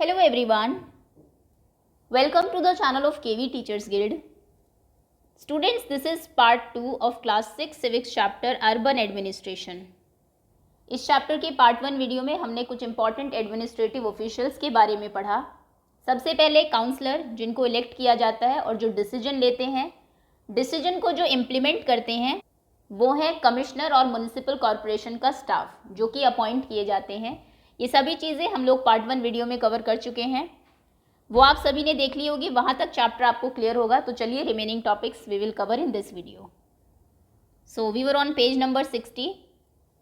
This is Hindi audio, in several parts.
Hello everyone, welcome to the channel of KV Teachers Guild. Students, this is part 2 of class 6 civics chapter urban administration. इस चैप्टर के पार्ट 1 वीडियो में हमने कुछ इंपॉर्टेंट एडमिनिस्ट्रेटिव ऑफिशियल्स के बारे में पढ़ा। सबसे पहले काउंसलर, जिनको इलेक्ट किया जाता है और जो डिसीजन लेते हैं, डिसीजन को जो इम्प्लीमेंट करते हैं वो है कमिश्नर और म्युनिसिपल कॉरपोरेशन का स्टाफ, जो कि अपॉइंट किए जाते हैं। ये सभी चीज़ें हम लोग पार्ट 1 वीडियो में कवर कर चुके हैं, वो आप सभी ने देख ली होगी। वहाँ तक चैप्टर आपको क्लियर होगा। तो चलिए remaining topics we will cover in this video. So we were on page number 60,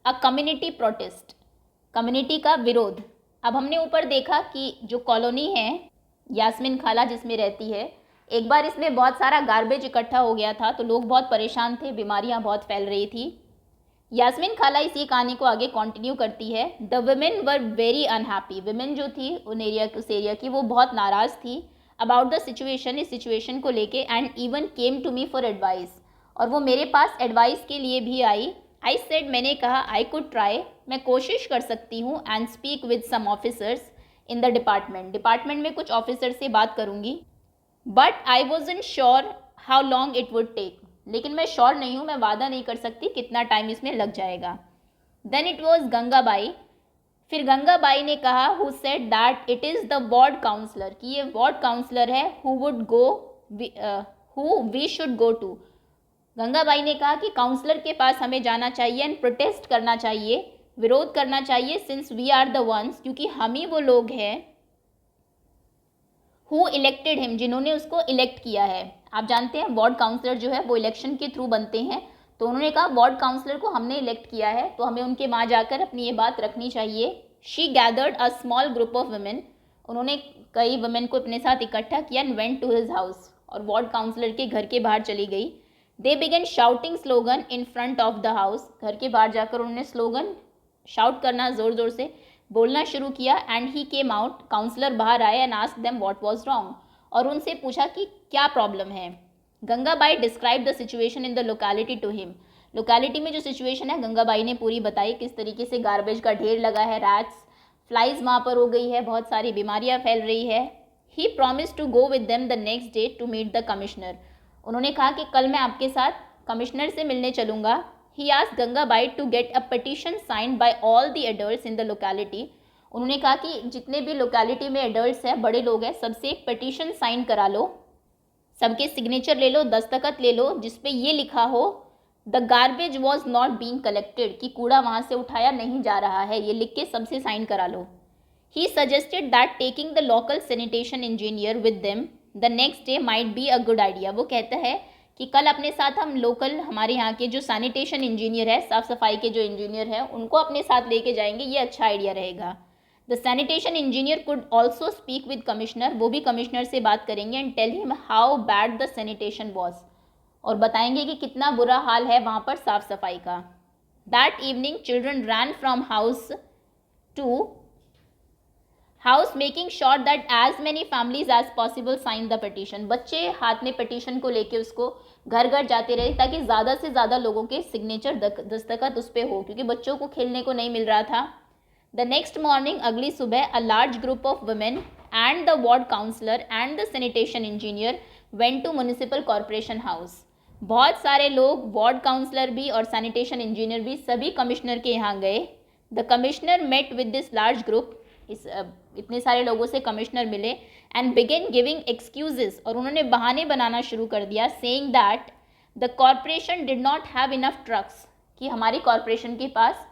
a community protest, community का विरोध। अब हमने ऊपर देखा कि जो कॉलोनी है यास्मीन खाला जिसमें रहती है, एक बार इसमें बहुत सारा गार्बेज इकट्ठा हो गया था, तो लोग बहुत परेशान थे, बीमारियां बहुत फैल रही थी। यास्मीन खाला इसी कहानी को आगे कंटिन्यू करती है। The women were very unhappy, women जो थी उस एरिया की, वो बहुत नाराज़ थी अबाउट द सिचुएशन, इस सिचुएशन को लेके, and even came to me for advice, और वो मेरे पास एडवाइस के लिए भी आई। आई सेड, मैंने कहा, आई कुड ट्राई, मैं कोशिश कर सकती हूँ, and speak with some officers in the department में कुछ ऑफिसर से बात करूँगी, but I wasn't sure how long it would take, लेकिन मैं श्योर नहीं हूँ, मैं वादा नहीं कर सकती कितना टाइम इसमें लग जाएगा। देन इट वॉज गंगाबाई, फिर गंगाबाई ने कहा, who said that it is the ward councillor, कि ये वार्ड काउंसलर है, who we should go to. Gangabai ने कहा कि काउंसलर के पास हमें जाना चाहिए एंड प्रोटेस्ट करना चाहिए, विरोध करना चाहिए, since we are the ones, क्योंकि हम ही वो लोग हैं, हु इलेक्टेड हिम, जिन्होंने उसको इलेक्ट किया है। आप जानते हैं वार्ड काउंसलर जो है वो इलेक्शन के थ्रू बनते हैं, तो उन्होंने कहा वार्ड काउंसलर को हमने इलेक्ट किया है, तो हमें उनके वहाँ जाकर अपनी ये बात रखनी चाहिए। She gathered a small group of women, उन्होंने कई वुमेन को अपने साथ इकट्ठा किया, and went to his house, और वार्ड काउंसलर के घर के बाहर चली गई। They began shouting slogan in front of the house, घर के बाहर जाकर उन्होंने स्लोगन शाउट करना, ज़ोर ज़ोर से बोलना शुरू किया। And he came out, councillor बाहर आए, and asked them what was wrong, और उनसे पूछा कि क्या प्रॉब्लम है। Gangabai describe the situation in the locality to him, locality में जो सिचुएशन है गंगाबाई ने पूरी बताई, किस तरीके से गार्बेज का ढेर लगा है, रैट्स फ्लाइज वहाँ पर हो गई है, बहुत सारी बीमारियाँ फैल रही है। He promise to go with them the next day to meet the commissioner, उन्होंने कहा कि कल मैं आपके साथ कमिश्नर से मिलने चलूँगा। He asked Gangabai to get a petition signed by all the adults in the locality, उन्होंने कहा कि जितने भी लोकेलिटी में एडल्ट्स हैं, बड़े लोग हैं, सबसे एक पिटीशन साइन करा लो, सबके सिग्नेचर ले लो, दस्तखत ले लो, जिसपे ये लिखा हो the garbage was not being collected, कि कूड़ा वहाँ से उठाया नहीं जा रहा है, ये लिख के सबसे साइन करा लो। He suggested that taking the local sanitation engineer with them the next day might be a good idea, वो कहता है कि कल अपने साथ हम लोकल, हमारे यहाँ के जो सैनिटेशन इंजीनियर है, साफ़ सफाई के जो इंजीनियर हैं, उनको अपने साथ लेके जाएंगे, ये अच्छा आइडिया रहेगा। The sanitation engineer could also speak with commissioner, वो भी कमिश्नर से बात करेंगे, and tell him how bad the sanitation was, और बताएंगे कि कितना बुरा हाल है वहाँ पर साफ़ सफाई का। That evening children ran from house to house making sure that as many families as possible sign the petition, बच्चे हाथ में पिटीशन को लेके उसको घर घर जाते रहे, ताकि ज़्यादा से ज़्यादा लोगों के सिग्नेचर दस्तखत उस पर हो, क्योंकि बच्चों को खेलने को नहीं मिल रहा था। द नेक्स्ट मॉर्निंग, अगली सुबह, a large group of women and the ward councillor and the sanitation engineer went to municipal corporation house, बहुत सारे लोग, वार्ड काउंसलर भी और सैनिटेशन इंजीनियर भी, सभी कमिश्नर के यहाँ गए। The commissioner met with this large group, इतने सारे लोगों से कमिश्नर मिले, एंड बिगिन गिविंग एक्सक्यूजेस, और उन्होंने बहाने बनाना शुरू कर दिया, saying that the corporation did not have enough trucks, कि हमारी कॉरपोरेशन के पास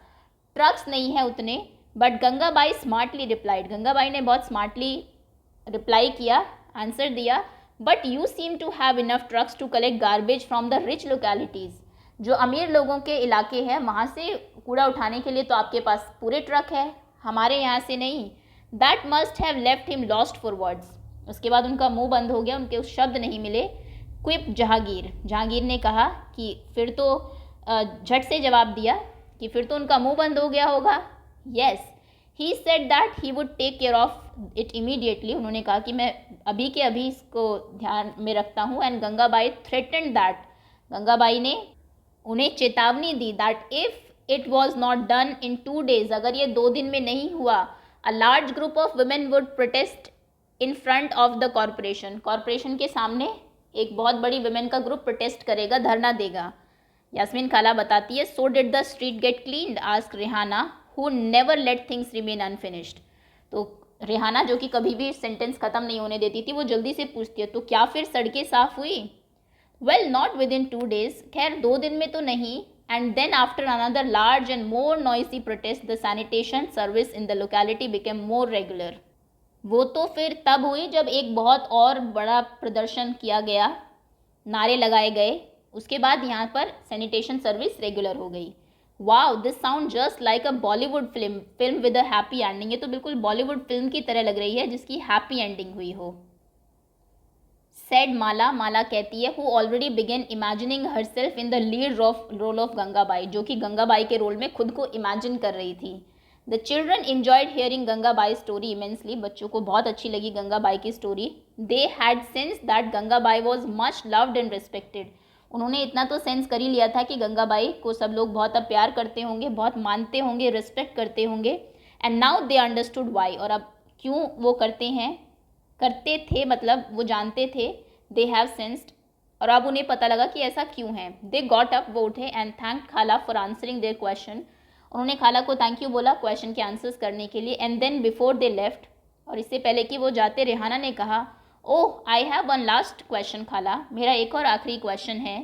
ट्रक्स नहीं है उतने। But Gangabai smartly replied, Gangabai ने बहुत स्मार्टली रिप्लाई किया, आंसर दिया, but you seem to have enough trucks to collect garbage from the rich localities, जो अमीर लोगों के इलाके हैं वहाँ से कूड़ा उठाने के लिए तो आपके पास पूरे ट्रक है, हमारे यहाँ से नहीं। That must have left him lost for words, उसके बाद उनका मुंह बंद हो गया, उनके उस शब्द नहीं मिले। क्विप जहांगीर ने कहा कि फिर तो झट से जवाब दिया कि फिर तो उनका मुंह बंद हो गया होगा। Yes, he said that he would take care of it immediately, उन्होंने कहा कि मैं अभी के अभी इसको ध्यान में रखता हूँ। And Gangabai threatened that, Gangabai ने उन्हें चेतावनी दी, that if it was not done in 2 days, अगर ये 2 दिन में नहीं हुआ, a large group of women would protest in front of the corporation, corporation के सामने एक बहुत बड़ी वुमेन का ग्रुप प्रोटेस्ट करेगा, धरना देगा। यास्मीन खाला बताती है, so did the street get cleaned, ask Rehana who never let things remain unfinished. तो रेहाना जो कि कभी भी सेंटेंस ख़त्म नहीं होने देती थी, वो जल्दी से पूछती है, तो क्या फिर सड़कें साफ़ हुई? Well not within 2 days, खैर 2 दिन में तो नहीं। And then after another large and more noisy protest the sanitation service in the locality became more regular. वो तो फिर तब हुई जब एक बहुत और बड़ा प्रदर्शन किया गया, नारे लगाए गए, उसके बाद यहाँ पर सैनिटेशन सर्विस रेगुलर हो गई। Wow, this sound just like a Bollywood film with a happy ending. ये तो बिल्कुल बॉलीवुड फिल्म की तरह लग रही है जिसकी हैप्पी एंडिंग हुई हो। सेड माला, माला कहती है, who already began imagining herself in the lead role of Gangabai, जो कि गंगाबाई के रोल में खुद को इमेजिन कर रही थी। The children enjoyed hearing Gangabai story immensely, बच्चों को बहुत अच्छी लगी गंगाबाई की story. They had sense that Gangabai was much loved and respected, उन्होंने इतना तो सेंस कर ही लिया था कि गंगाबाई को सब लोग बहुत अब प्यार करते होंगे, बहुत मानते होंगे, रिस्पेक्ट करते होंगे। And now they understood why, और अब क्यों वो करते थे, मतलब वो जानते थे, दे हैव सेंस्ड, और अब उन्हें पता लगा कि ऐसा क्यों है। दे गॉट अप, वो उठे, and thank Khala for answering their question, उन्होंने खाला को थैंक यू बोला क्वेश्चन के आंसर्स करने के लिए। And then before they left, और इससे पहले कि वो जाते, रेहाना ने कहा, oh I have one last question Khala, मेरा एक और आखिरी क्वेश्चन है।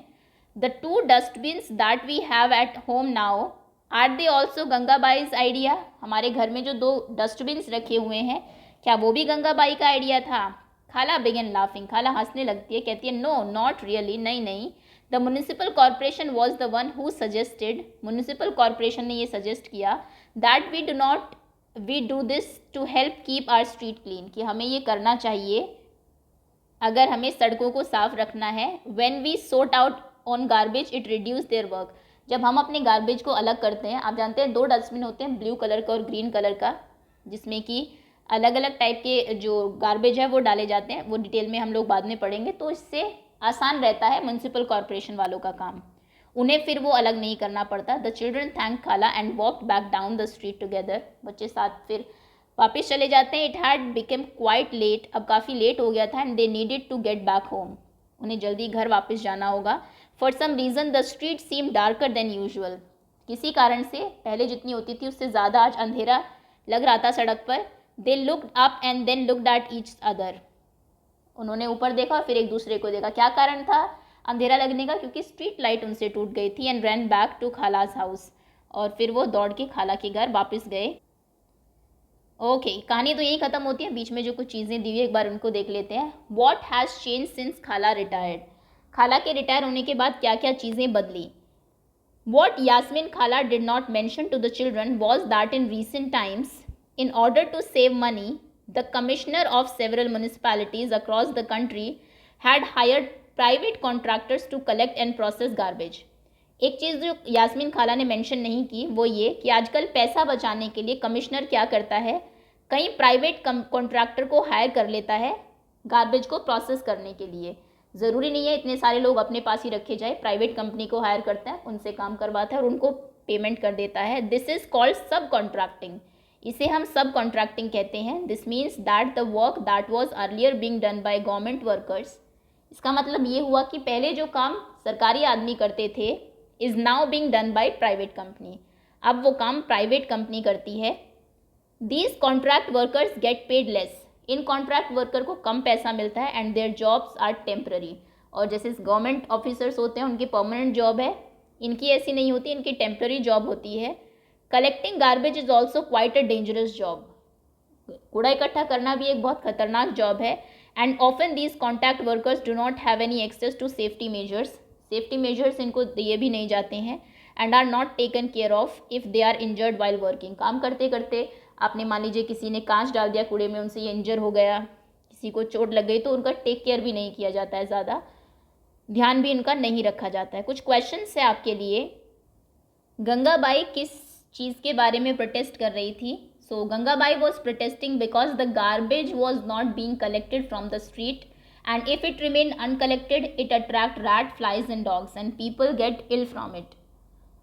The 2 dustbins that we have at home now, are they also Gangabai's idea, हमारे घर में जो 2 डस्टबिन्स रखे हुए हैं, क्या वो भी गंगाबाई का आइडिया था? खाला बिगन लाफिंग, खाला हंसने लगती है, कहती है, नो नॉट रियली, नहीं नहीं, the municipal corporation was the one who suggested, municipal corporation ने ये सजेस्ट किया, that we do this to help keep our street clean, कि हमें ये करना चाहिए अगर हमें सड़कों को साफ रखना है। When we sort out on garbage it reduce their work, जब हम अपने गार्बेज को अलग करते हैं, आप जानते हैं 2 डस्टबिन होते हैं, ब्लू कलर का और ग्रीन कलर का, जिसमें कि अलग अलग टाइप के जो गार्बेज है वो डाले जाते हैं, वो डिटेल में हम लोग बाद में पढ़ेंगे। तो इससे आसान रहता है म्यूनसिपल कॉरपोरेशन वालों का काम, उन्हें फिर वो अलग नहीं करना पड़ता। The children thank Khala and walked back down the street together, बच्चे साथ फिर वापस चले जाते हैं। It had become quite late, अब काफ़ी लेट हो गया था। And they needed to get back home, उन्हें जल्दी घर वापस जाना होगा। For some reason the street seem darker than usual, किसी कारण से पहले जितनी होती थी उससे ज़्यादा आज अंधेरा लग रहा था सड़क पर। They looked up and then looked at each other, उन्होंने ऊपर देखा और फिर एक दूसरे को देखा। क्या कारण था अंधेरा लगने का? क्योंकि स्ट्रीट लाइट उनसे टूट गई थी। And run back to Khala's house, और फिर वो दौड़ के खाला के घर वापस गए। ओके, कहानी तो यही ख़त्म होती है, बीच में जो कुछ चीज़ें दी हुई एक बार उनको देख लेते हैं। वॉट हैज़ चेंज सिंस खाला रिटायर्ड, खाला के रिटायर होने के बाद क्या क्या चीज़ें बदली। What Yasmin Khala did not mention to the children was that in recent times, in order to save money, the commissioner of several municipalities across the country had hired private contractors to collect and process garbage. एक चीज़ जो यास्मीन खाला ने मेंशन नहीं की वो ये कि आजकल पैसा बचाने के लिए कमिश्नर क्या करता है, कई प्राइवेट कॉन्ट्रैक्टर को हायर कर लेता है गार्बेज को प्रोसेस करने के लिए। ज़रूरी नहीं है इतने सारे लोग अपने पास ही रखे जाए, प्राइवेट कंपनी को हायर करता है, उनसे काम करवाता है और उनको पेमेंट कर देता है। दिस इज़ कॉल्ड सब कॉन्ट्रैक्टिंग, इसे हम सब कॉन्ट्रैक्टिंग कहते हैं। This means that the work that was earlier being done by government workers, इसका मतलब ये हुआ कि पहले जो काम सरकारी आदमी करते थे is now being done by private company, अब वो काम प्राइवेट कंपनी करती है। These contract workers get paid less, इन कॉन्ट्रैक्ट वर्कर को कम पैसा मिलता है। And their jobs are temporary, और जैसे गवर्नमेंट ऑफिसर्स होते हैं उनकी परमानेंट जॉब है, इनकी ऐसी नहीं होती, इनकी टेम्पररी जॉब होती है। Collecting garbage is also quite a dangerous job, कूड़ा इकट्ठा करना भी एक बहुत खतरनाक जॉब है। And often these contact workers do not have any access to safety measures इनको दिए भी नहीं जाते हैं। And are not taken care of if they are injured while working, काम करते करते आपने मान लीजिए किसी ने कांच डाल दिया कूड़े में, उनसे ये इंजर हो गया, किसी को चोट लग गई, तो उनका टेक केयर भी नहीं किया जाता है, ज़्यादा ध्यान भी इनका नहीं रखा जाता है। कुछ क्वेश्चंस है आपके लिए। गंगाबाई किस चीज़ के बारे में प्रोटेस्ट कर रही थी? So Gangabai was protesting because the garbage was not being collected from the street and if it remain uncollected it attract rat, flies and dogs and people get ill from it.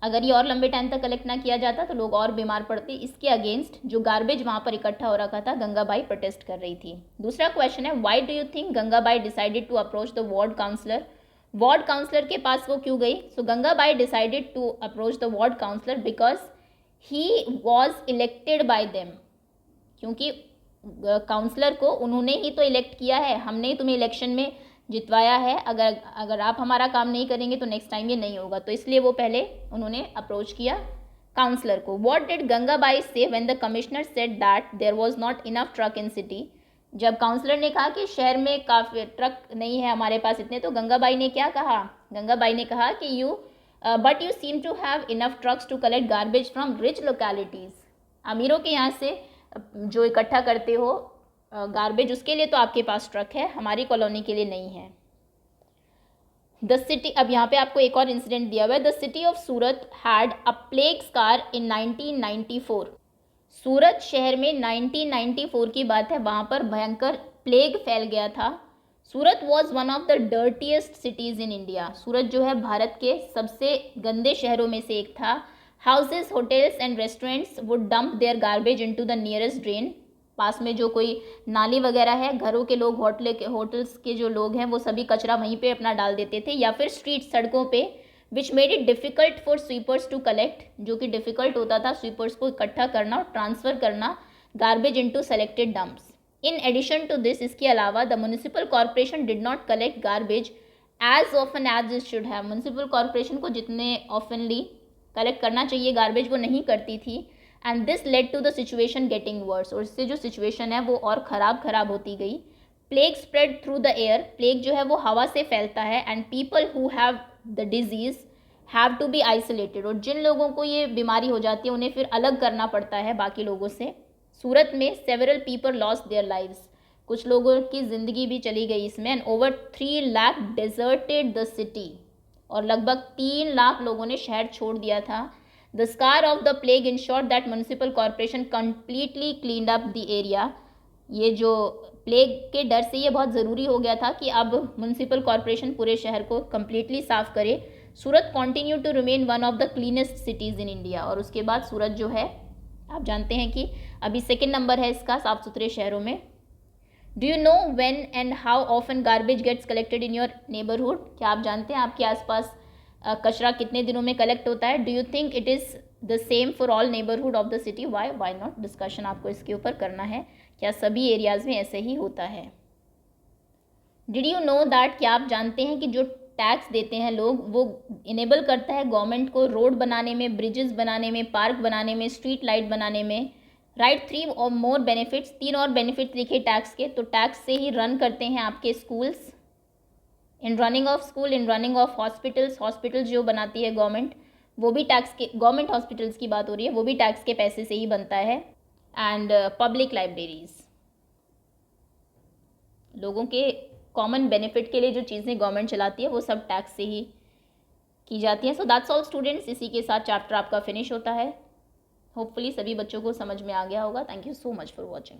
अगर ये और लंबे टाइम तक कलेक्ट ना किया जाता तो लोग और बीमार पड़ते। इसके अगेंस्ट जो गार्बेज वहाँ पर इकट्ठा हो रखा था, गंगाबाई प्रोटेस्ट कर रही थी। दूसरा क्वेश्चन है, why do you think Gangabai decided to approach the ward councillor? Ward councillor के पास वो क्यों गई? So Gangabai decided to approach the ward councillor because he was elected by them. क्योंकि काउंसलर को उन्होंने ही तो इलेक्ट किया है, हमने ही तुम्हें इलेक्शन में जितवाया है। अगर आप हमारा काम नहीं करेंगे तो नेक्स्ट टाइम ये नहीं होगा। तो इसलिए वो पहले उन्होंने अप्रोच किया काउंसलर को। What did Gangabai say when the commissioner said that there was not enough truck in city? जब काउंसलर ने कहा कि शहर में काफ़ी ट्रक नहीं है हमारे पास इतने, तो गंगाबाई ने क्या कहा? गंगाबाई ने कहा कि but you seem to have enough trucks to collect garbage from rich localities. अमीरों के यहाँ से जो इकट्ठा करते हो गार्बेज, उसके लिए तो आपके पास ट्रक है, हमारी कॉलोनी के लिए नहीं है। द सिटी, अब यहाँ पे आपको एक और इंसिडेंट दिया हुआ है। The city of Surat had a plague scare in 1994। Surat शहर में 1994 की बात है, वहाँ पर भयंकर प्लेग फैल गया था। Surat was one of the dirtiest cities in India. Surat जो है भारत के सबसे गंदे शहरों में से एक था। Houses, hotels and restaurants would dump their garbage into the nearest drain. पास में जो कोई नाली वगैरह है, घरों के लोग, होटल्स के जो लोग हैं वो सभी कचरा वहीं पे अपना डाल देते थे, या फिर स्ट्रीट, सड़कों पे, which made it difficult for sweepers to collect, जो कि डिफ़िकल्ट होता था स्वीपर्स को इकट्ठा करना और ट्रांसफ़र करना garbage into selected dumps. In addition to this, इसके अलावा the municipal corporation did not collect garbage as often as it should have. Municipal corporation को जितने ऑफनली कलेक्ट करना चाहिए गार्बेज वो नहीं करती थी। And this led to the situation getting worse, और इससे जो सिचुएशन है वो और ख़राब होती गई। Plague spread through the air, plague जो है वो हवा से फैलता है। And people who have the disease have to be isolated, और जिन लोगों को ये बीमारी हो जाती है उन्हें फिर अलग करना पड़ता है बाकी लोगों से। सूरत में several people lost their lives, कुछ लोगों की ज़िंदगी भी चली गई इसमें। And over 3 lakh deserted the city, और लगभग 3 लाख लोगों ने शहर छोड़ दिया था। The scar of the plague insured that municipal corporation completely cleaned up the area. ये जो प्लेग के डर से ये बहुत ज़रूरी हो गया था कि अब म्यूनिसिपल कॉरपोरेशन पूरे शहर को कम्प्लीटली साफ़ करे। Surat continue to remain one of the cleanest cities in India, और उसके बाद सूरत जो है, आप जानते हैं कि अभी सेकेंड नंबर है इसका साफ़ सुथरे शहरों में। Do you know when and how often garbage gets collected in your neighbourhood? क्या आप जानते हैं आपके आसपास कचरा कितने दिनों में कलेक्ट होता है? Do you think it is the same for all neighbourhood of the city? Why not? Discussion आपको इसके ऊपर करना है, क्या सभी एरियाज़ में ऐसे ही होता है? डिड यू नो दैट, क्या आप जानते हैं कि जो टैक्स देते हैं लोग, वो इनेबल करता है गवर्नमेंट को रोड बनाने में, ब्रिजेस बनाने में, पार्क बनाने में, स्ट्रीट लाइट बनाने में। राइट, 3 और मोर बेनिफिट्स, 3 और बेनिफिट लिखे टैक्स के। तो टैक्स से ही रन करते हैं आपके schools, in running of school, in running of hospitals जो बनाती है गवर्नमेंट, वो भी टैक्स के, गवर्नमेंट हॉस्पिटल्स की बात हो रही है, वो भी टैक्स के पैसे से ही बनता है। एंड पब्लिक लाइब्रेरीज, लोगों के कॉमन बेनिफिट के लिए जो चीज़ें गवर्नमेंट चलाती है वो सब टैक्स से ही की जाती हैं। सो दैट्स ऑल स्टूडेंट्स, इसी के साथ चैप्टर आपका फिनिश होता है। होपफुली सभी बच्चों को समझ में आ गया होगा। Thank you so much for watching.